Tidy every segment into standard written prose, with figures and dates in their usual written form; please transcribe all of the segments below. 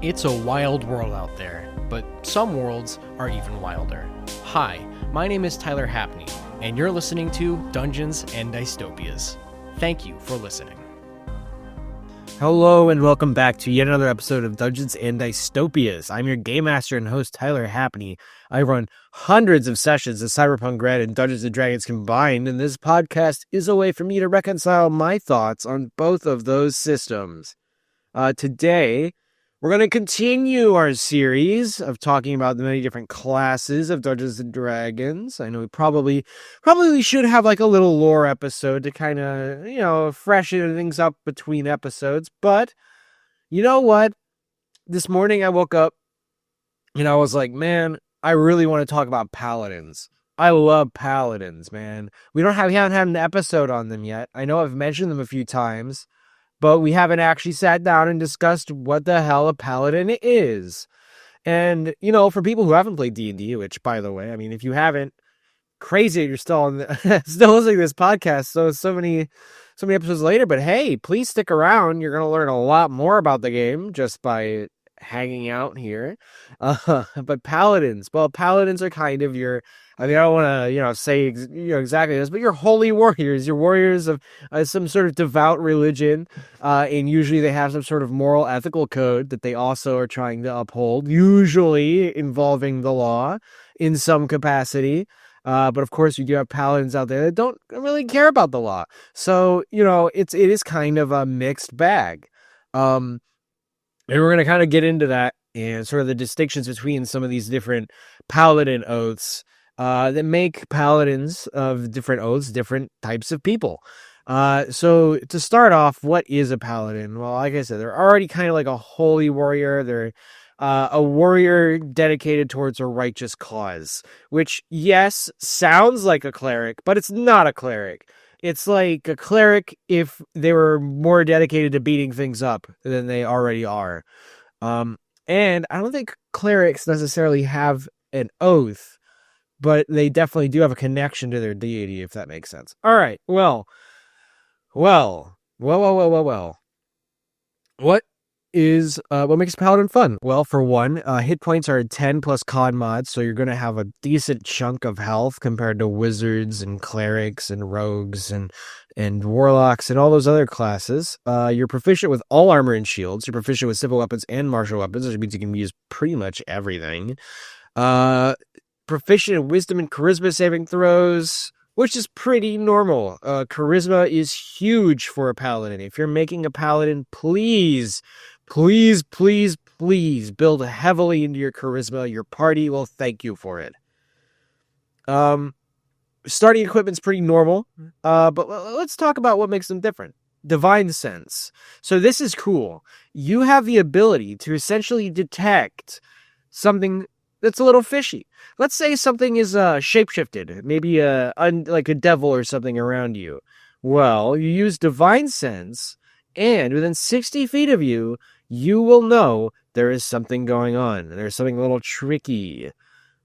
It's a wild world out there, but some worlds are even wilder. Hi, my name is Tyler Hapney, and you're listening to Dungeons and Dystopias. Thank you for listening. Hello and welcome back to yet another episode of Dungeons and Dystopias. I'm your game master and host, Tyler Hapney. I run hundreds of sessions of Cyberpunk Red and Dungeons and Dragons combined, and this podcast is a way for me to reconcile my thoughts on both of those systems. Today, we're going to continue our series of talking about the many different classes of Dungeons and Dragons. I know we probably should have like a little lore episode to kind of, freshen things up between episodes. But you know what? This morning I woke up and I was like, man, I really want to talk about Paladins. I love Paladins, man. We haven't had an episode on them yet. I know I've mentioned them a few times, but we haven't actually sat down and discussed what the hell a Paladin is. And, for people who haven't played D&D, which, by the way, I mean, if you haven't, crazy you're still still listening to this podcast, so many episodes later, but hey, please stick around. You're going to learn a lot more about the game just by hanging out here. But Paladins are kind of your, I don't want to, say exactly this, but you're holy warriors. You're warriors of some sort of devout religion, and usually they have some sort of moral, ethical code that they also are trying to uphold, usually involving the law in some capacity. But of course, you do have paladins out there that don't really care about the law. So, it is kind of a mixed bag. And we're going to kind of get into that and sort of the distinctions between some of these different paladin oaths that make paladins of different oaths different types of people. So to start off, what is a paladin? Well, like I said, they're already kind of like a holy warrior. They're a warrior dedicated towards a righteous cause, which, yes, sounds like a cleric, but it's not a cleric. It's like a cleric if they were more dedicated to beating things up than they already are. And I don't think clerics necessarily have an oath, but they definitely do have a connection to their deity, if that makes sense. All right, well. What makes a paladin fun? Well, for one, hit points are 10 plus con mods, so you're going to have a decent chunk of health compared to wizards and clerics and rogues and warlocks and all those other classes. You're proficient with all armor and shields. You're proficient with simple weapons and martial weapons, which means you can use pretty much everything. Proficient in wisdom and charisma saving throws, which is pretty normal. Charisma is huge for a paladin. If you're making a paladin, please build heavily into your charisma. Your party will thank you for it. Starting equipment's pretty normal, but let's talk about what makes them different. Divine sense. So this is cool. You have the ability to essentially detect something that's a little fishy. Let's say something is shapeshifted, maybe like a devil or something around you. Well, you use divine sense, and within 60 feet of you, you will know there is something going on. There's something a little tricky.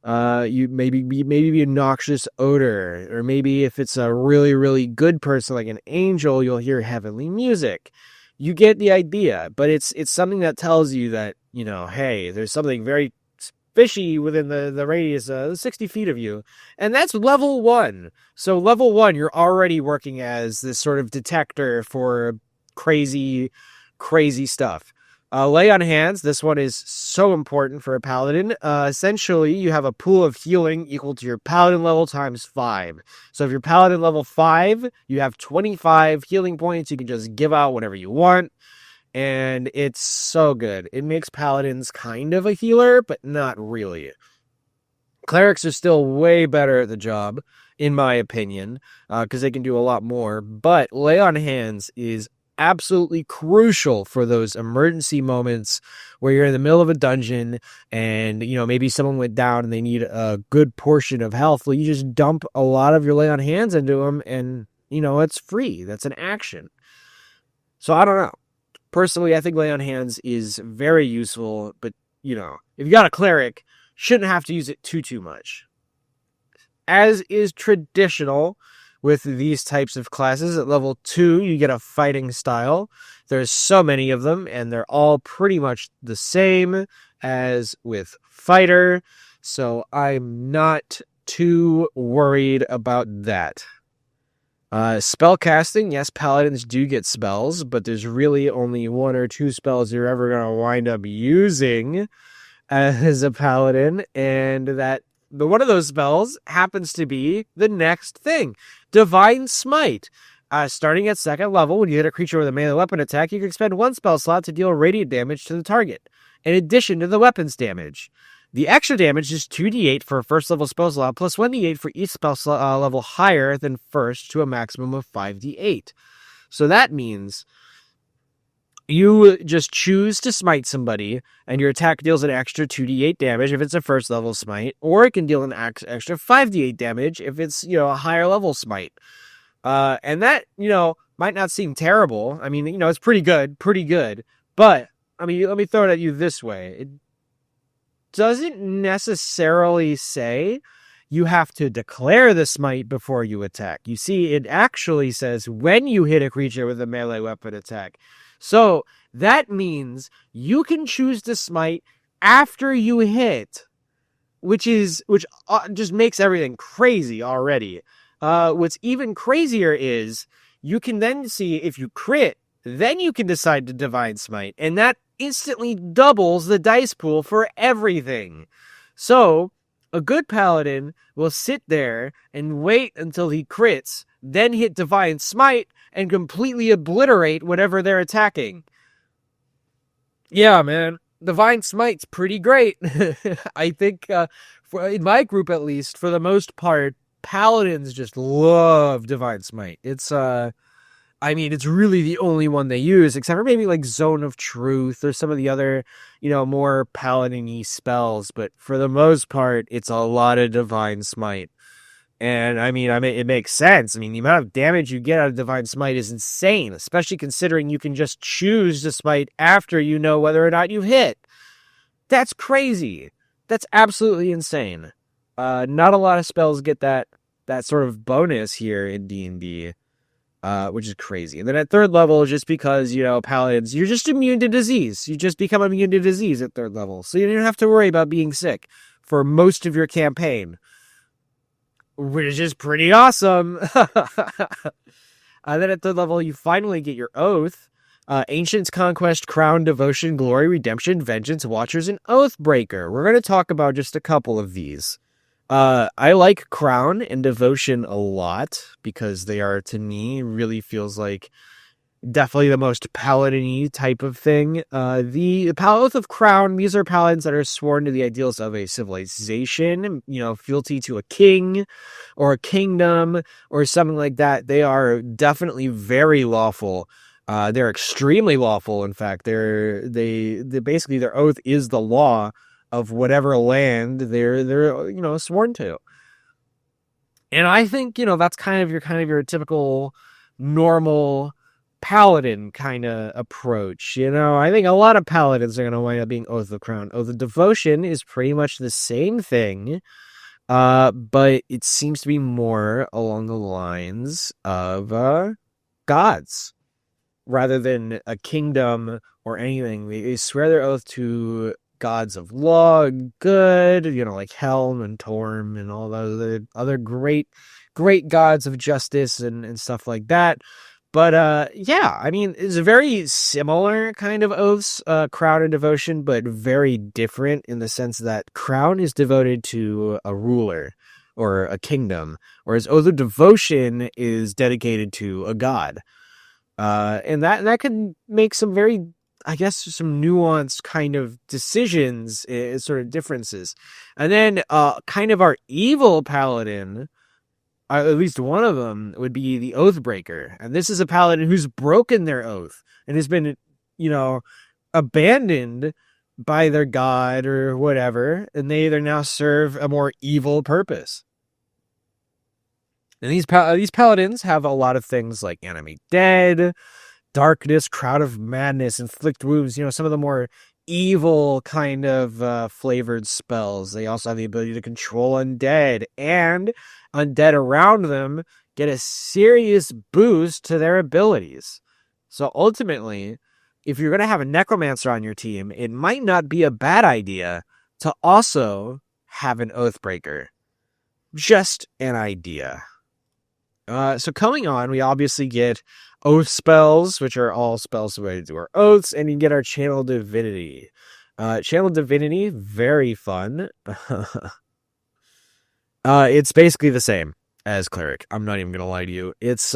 You maybe be a noxious odor, or maybe if it's a really, really good person like an angel, you'll hear heavenly music. You get the idea, but it's something that tells you that, hey, there's something very fishy within the radius of 60 feet of you. And that's level 1. So level 1, you're already working as this sort of detector for crazy stuff. Lay on hands. This one is so important for a paladin. Essentially, you have a pool of healing equal to your paladin level times 5. So if you're paladin level 5, you have 25 healing points. You can just give out whenever you want. And it's so good. It makes paladins kind of a healer, but not really. Clerics are still way better at the job, in my opinion, because they can do a lot more. But lay on hands is absolutely crucial for those emergency moments where you're in the middle of a dungeon and, maybe someone went down and they need a good portion of health. Well, you just dump a lot of your lay on hands into them and, it's free. That's an action. So I don't know. Personally, I think lay on hands is very useful, but, if you got a cleric, shouldn't have to use it too much. As is traditional with these types of classes. At level 2, you get a fighting style. There's so many of them, and they're all pretty much the same as with fighter, so I'm not too worried about that. Spell casting, yes, paladins do get spells, but there's really only 1 or 2 spells you're ever going to wind up using as a paladin, and one of those spells happens to be the next thing, Divine Smite. Starting at 2nd level, when you hit a creature with a melee weapon attack, you can expend 1 spell slot to deal radiant damage to the target, in addition to the weapon's damage. The extra damage is 2d8 for a 1st level spell slot, plus 1d8 for each spell level higher than 1st, to a maximum of 5d8. So that means you just choose to smite somebody, and your attack deals an extra 2d8 damage if it's a 1st level smite, or it can deal an extra 5d8 damage if it's, a higher level smite. And that, might not seem terrible. I mean, it's pretty good. But, I mean, let me throw it at you this way. It doesn't necessarily say you have to declare the smite before you attack. You see, it actually says when you hit a creature with a melee weapon attack. So that means you can choose to smite after you hit, which just makes everything crazy already. What's even crazier is you can then see if you crit, then you can decide to Divine Smite, and that instantly doubles the dice pool for everything. So a good paladin will sit there and wait until he crits, then hit Divine Smite and completely obliterate whatever they're attacking. Yeah, man. Divine Smite's pretty great. I think, in my group at least, for the most part, paladins just love Divine Smite. It's really the only one they use, except for maybe like Zone of Truth or some of the other, more paladin-y spells. But for the most part, it's a lot of Divine Smite. And it makes sense. I mean, the amount of damage you get out of Divine Smite is insane, especially considering you can just choose to smite after you know whether or not you hit. That's crazy. That's absolutely insane. Not a lot of spells get that sort of bonus here in D&D, which is crazy. And then at 3rd level, just because, paladins, you're just immune to disease. You just become immune to disease at 3rd level. So you don't have to worry about being sick for most of your campaign, which is pretty awesome. And then at 3rd level, you finally get your oath. Ancients, Conquest, Crown, Devotion, Glory, Redemption, Vengeance, Watchers, and Oathbreaker. We're going to talk about just a couple of these. I like Crown and Devotion a lot because they are, to me, really feels like definitely the most paladin-y type of thing. The Oath of Crown, these are paladins that are sworn to the ideals of a civilization, fealty to a king or a kingdom or something like that. They are definitely very lawful. They're extremely lawful. In fact, they basically their oath is the law of whatever land they're sworn to. And I think, that's kind of your typical normal paladin kind of approach. I think a lot of paladins are going to wind up being Oath of Crown. Oath of Devotion is pretty much the same thing, but it seems to be more along the lines of gods rather than a kingdom or anything. They swear their oath to gods of law, good, like Helm and Torm and all those other great gods of justice and stuff like that. But it's a very similar kind of oaths, Crown and Devotion, but very different in the sense that Crown is devoted to a ruler or a kingdom, whereas Oath of Devotion is dedicated to a god. And that could make some very, some nuanced kind of decisions, sort of differences. And then kind of our evil paladin, at least one of them, would be the Oathbreaker. And this is a paladin who's broken their oath and has been, abandoned by their god or whatever, and they now serve a more evil purpose. And these paladins have a lot of things like Animate Dead, Darkness, Crowd of Madness, Inflict Wounds, some of the more evil kind of flavored spells. They also have the ability to control undead, and undead around them get a serious boost to their abilities. So ultimately, if you're going to have a necromancer on your team, it might not be a bad idea to also have an Oathbreaker. Just an idea. So coming on, we obviously get oath spells, which are all spells related to our oaths, and you get our Channel Divinity. Channel Divinity, very fun. It's basically the same as Cleric. I'm not even going to lie to you. It's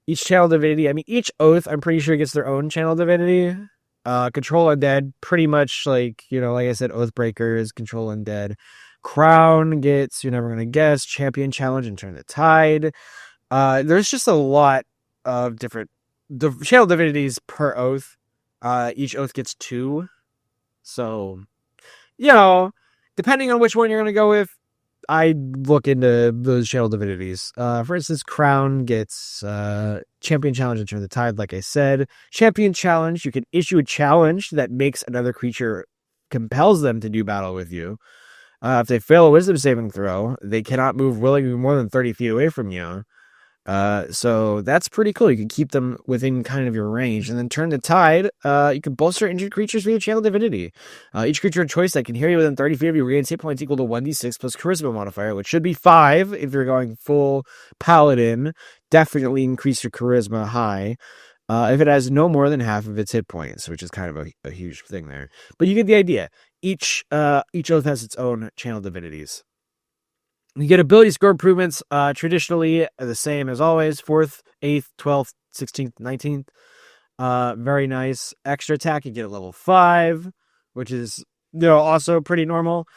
each Channel Divinity, I mean, each oath, I'm pretty sure gets their own Channel Divinity. Control Undead, pretty much like I said, Oathbreakers, Control Undead. Crown gets You're Never Gonna Guess, Champion Challenge, and Turn the Tide. There's just a lot of different Channel Divinities per oath. Each oath gets 2. So, depending on which one you're going to go with, I look into those Channel Divinities. For instance, Crown gets Champion Challenge and Turn the Tide, like I said. Champion Challenge, you can issue a challenge that makes another creature, compels them to do battle with you. If they fail a wisdom saving throw, they cannot move willingly more than 30 feet away from you. So that's pretty cool. You can keep them within kind of your range. And then Turn the Tide, you can bolster injured creatures via Channel Divinity. Each creature of choice that can hear you within 30 feet of you regains hit points equal to 1d6 plus Charisma modifier, which should be 5 if you're going full Paladin. Definitely increase your Charisma high. If it has no more than half of its hit points, which is kind of a huge thing there. But you get the idea. Each oath has its own Channel Divinities. You get ability score improvements, traditionally the same as always, 4th, 8th, 12th, 16th, 19th. Very nice. Extra attack, you get a level 5, which is also pretty normal.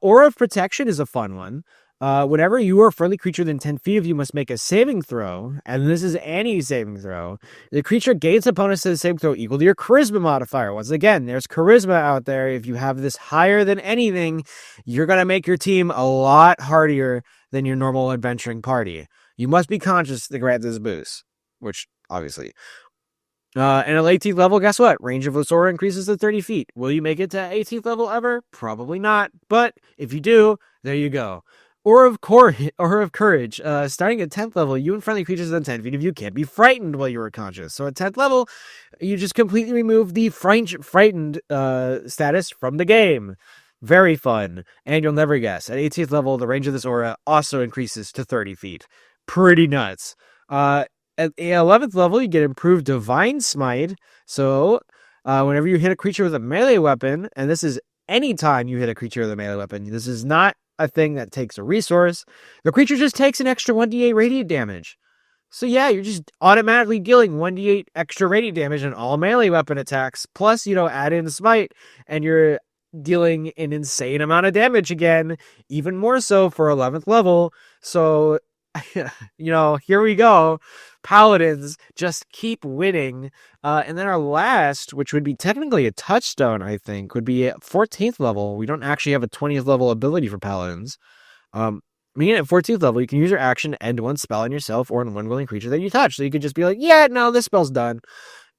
Aura of Protection is a fun one. Whenever you or a friendly creature within 10 feet of you must make a saving throw, and this is any saving throw, the creature gains a bonus to the saving throw equal to your Charisma modifier. Once again, there's Charisma out there. If you have this higher than anything, you're going to make your team a lot hardier than your normal adventuring party. You must be conscious to grant this boost, which obviously. And at 18th level, guess what? Range of this aura increases to 30 feet. Will you make it to 18th level ever? Probably not. But if you do, there you go. Aura of Courage. Starting at 10th level, you and friendly creatures within 10 feet of you can't be frightened while you are conscious. So at 10th level, you just completely remove the frightened status from the game. Very fun. And you'll never guess. At 18th level, the range of this aura also increases to 30 feet. Pretty nuts. At 11th level, you get improved Divine Smite. So whenever you hit a creature with a melee weapon, and this is anytime you hit a creature with a melee weapon, this is not a thing that takes a resource. The creature just takes an extra 1d8 radiant damage. So yeah, you're just automatically dealing 1d8 extra radiant damage on all melee weapon attacks. Plus, add in Smite, and you're dealing an insane amount of damage again, even more so for 11th level. So, here we go. Paladins just keep winning. And then our last, which would be technically a touchstone, I think, would be at 14th level. We don't actually have a 20th level ability for Paladins. Meaning at 14th level, you can use your action to end one spell on yourself or on one willing creature that you touch. So you could just be like, yeah, no, this spell's done.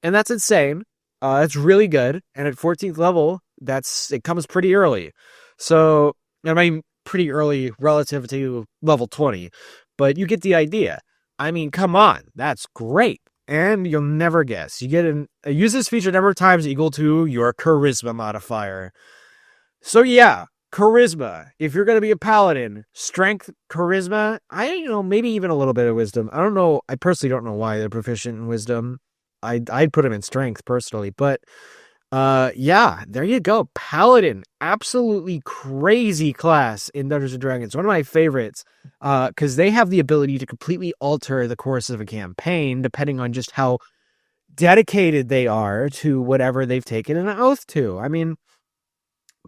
And that's insane. It's really good. And at 14th level, it comes pretty early. So, I mean, pretty early relative to level 20. But you get the idea. I mean, come on. That's great. And you'll never guess. You get use this feature a number of times equal to your Charisma modifier. So yeah, Charisma. If you're going to be a Paladin, Strength, Charisma, maybe even a little bit of Wisdom. I don't know. I personally don't know why they're proficient in Wisdom. I'd put them in Strength personally. But yeah, there you go. Paladin, absolutely crazy class in Dungeons & Dragons. One of my favorites, because they have the ability to completely alter the course of a campaign, depending on just how dedicated they are to whatever they've taken an oath to. I mean,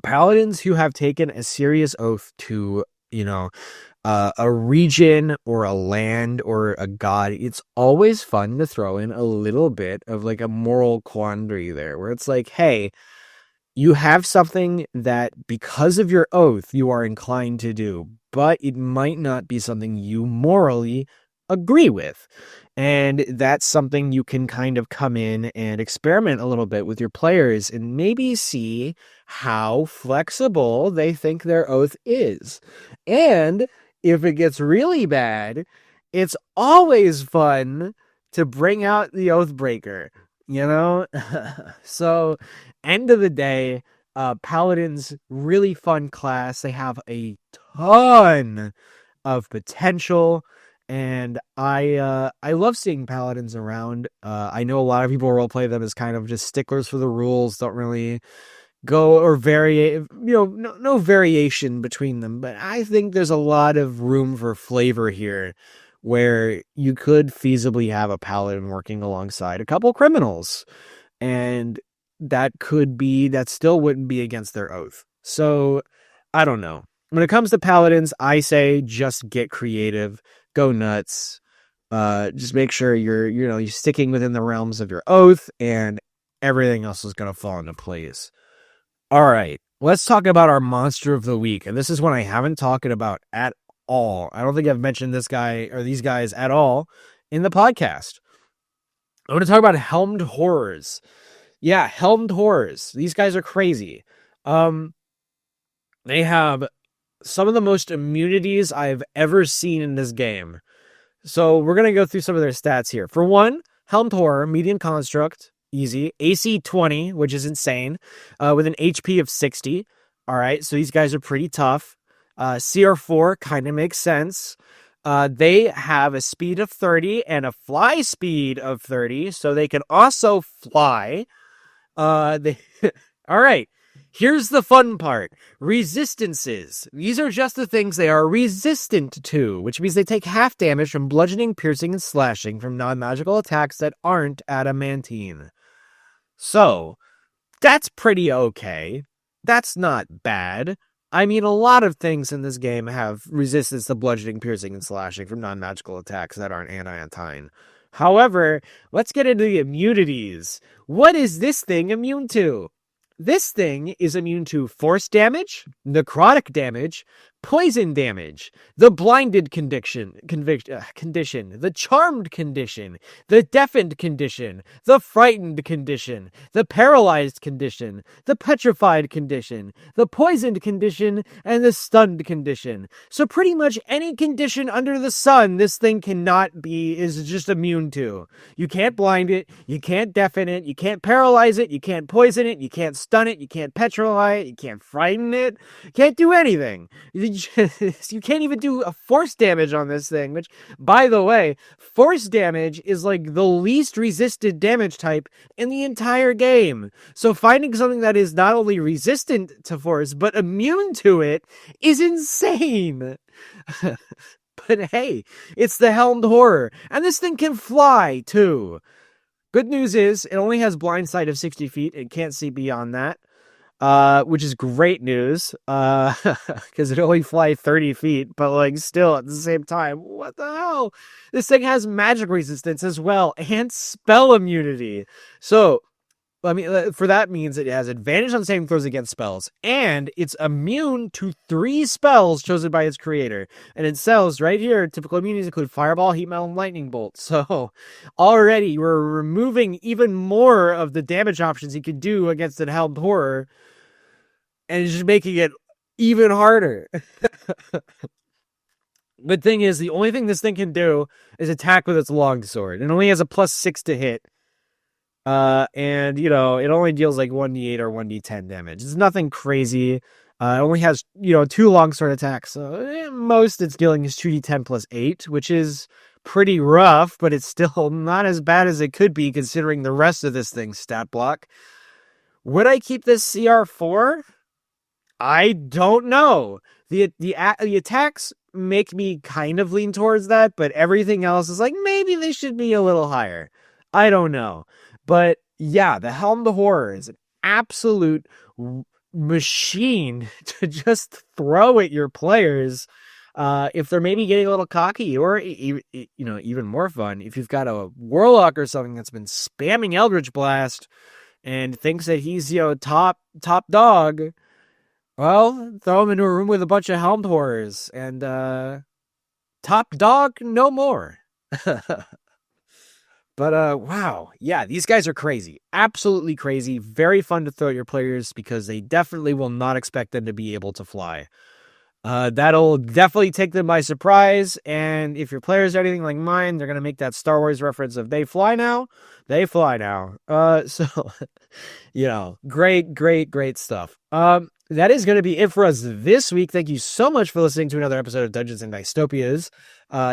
Paladins who have taken a serious oath to, a region or a land or a god, it's always fun to throw in a little bit of like a moral quandary there, where it's like, hey, you have something that because of your oath you are inclined to do, but it might not be something you morally agree with. And that's something you can kind of come in and experiment a little bit with your players and maybe see how flexible they think their oath is. And if it gets really bad it's always fun to bring out the Oathbreaker, you know? So, end of the day, Paladins, really fun class. They have a ton of potential, and I love seeing Paladins around. I know a lot of people roleplay them as kind of just sticklers for the rules, don't really go or vary, no variation between them, but I think there's a lot of room for flavor here where you could feasibly have a paladin working alongside a couple criminals, and that still wouldn't be against their oath. So I don't know. When it comes to paladins, I say just get creative, go nuts. Just make sure you're sticking within the realms of your oath, and everything else is going to fall into place. All right, let's talk about our monster of the week. And this is one I haven't talked about at all. I don't think I've mentioned this guy or these guys at all in the podcast. I want to talk about Helmed Horrors. Yeah, Helmed Horrors. These guys are crazy. They have some of the most immunities I've ever seen in this game. So we're going to go through some of their stats here. For one, Helmed Horror, median construct, easy. AC 20, which is insane, with an HP of 60. All right, so these guys are pretty tough. CR4 kind of makes sense. They have a speed of 30 and a fly speed of 30, so they can also fly. All right, here's the fun part. Resistances. These are just the things they are resistant to, which means they take half damage from bludgeoning, piercing, and slashing from non-magical attacks that aren't adamantine. So, that's pretty okay. That's not bad. I mean, a lot of things in this game have resistance to bludgeoning, piercing, and slashing from non-magical attacks that aren't adamantine. However, let's get into the immunities. What is this thing immune to? This thing is immune to force damage, necrotic damage, poison damage, the blinded condition, the charmed condition, the deafened condition, the frightened condition, the paralyzed condition, the petrified condition, the poisoned condition, and the stunned condition. So pretty much any condition under the sun this thing is just immune to. You can't blind it, you can't deafen it, you can't paralyze it, you can't poison it, you can't stun it, you can't petrify it, you can't frighten it, you can't do anything. You can't even do a force damage on this thing, which, by the way, force damage is like the least resisted damage type in the entire game. So finding something that is not only resistant to force, but immune to it is insane. But hey, it's the Helmed Horror, and this thing can fly, too. Good news is, it only has blind sight of 60 feet. It can't see beyond that. Which is great news, because it only fly 30 feet, but like still at the same time, what the hell? This thing has magic resistance as well, and spell immunity. So, I mean, for that means it has advantage on saving throws against spells, and it's immune to 3 spells chosen by its creator. And it says right here, typical immunities include Fireball, Heat Metal, and Lightning Bolt. So, already we're removing even more of the damage options he could do against the Helmed Horror, and it's just making it even harder. Good thing is, the only thing this thing can do is attack with its longsword. It only has a +6 to hit. And, it only deals like 1d8 or 1d10 damage. It's nothing crazy. It only has, 2 longsword attacks. So most it's dealing is 2d10 +8, which is pretty rough, but it's still not as bad as it could be considering the rest of this thing's stat block. Would I keep this CR4? I don't know. The attacks make me kind of lean towards that, but everything else is like, maybe they should be a little higher. I don't know. But yeah, the Helmed Horror is an absolute machine to just throw at your players. If they're maybe getting a little cocky, or even more fun, if you've got a Warlock or something that's been spamming Eldritch Blast and thinks that he's top dog, well, throw him into a room with a bunch of Helmed Horrors and top dog no more. But, wow. Yeah, these guys are crazy. Absolutely crazy. Very fun to throw at your players because they definitely will not expect them to be able to fly. That'll definitely take them by surprise. And if your players are anything like mine, they're going to make that Star Wars reference of they fly now. So, great stuff. That is going to be it for us this week. Thank you so much for listening to another episode of Dungeons and Dystopias.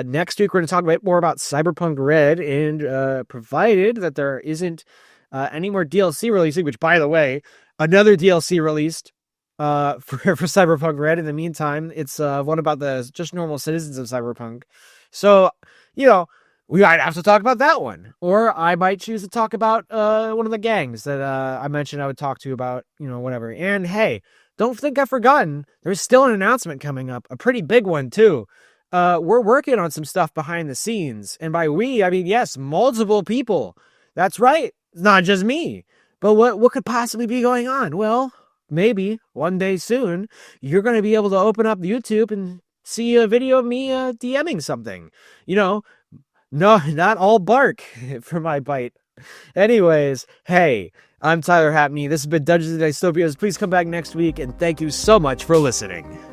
Next week, we're going to talk a bit more about Cyberpunk Red, and provided that there isn't any more DLC releasing, which, by the way, another DLC released for Cyberpunk Red. In the meantime, it's one about the just normal citizens of Cyberpunk. So, we might have to talk about that one. Or I might choose to talk about one of the gangs that I mentioned I would talk to you about, whatever. And hey, don't think I've forgotten. There's still an announcement coming up, a pretty big one too. We're working on some stuff behind the scenes. And by we, I mean, yes, multiple people. That's right. It's not just me. But what could possibly be going on? Well, maybe one day soon, you're going to be able to open up YouTube and see a video of me DMing something. No, not all bark for my bite. Anyways, hey, I'm Tyler Hapney. This has been Dungeons and Dystopias. Please come back next week, and thank you so much for listening.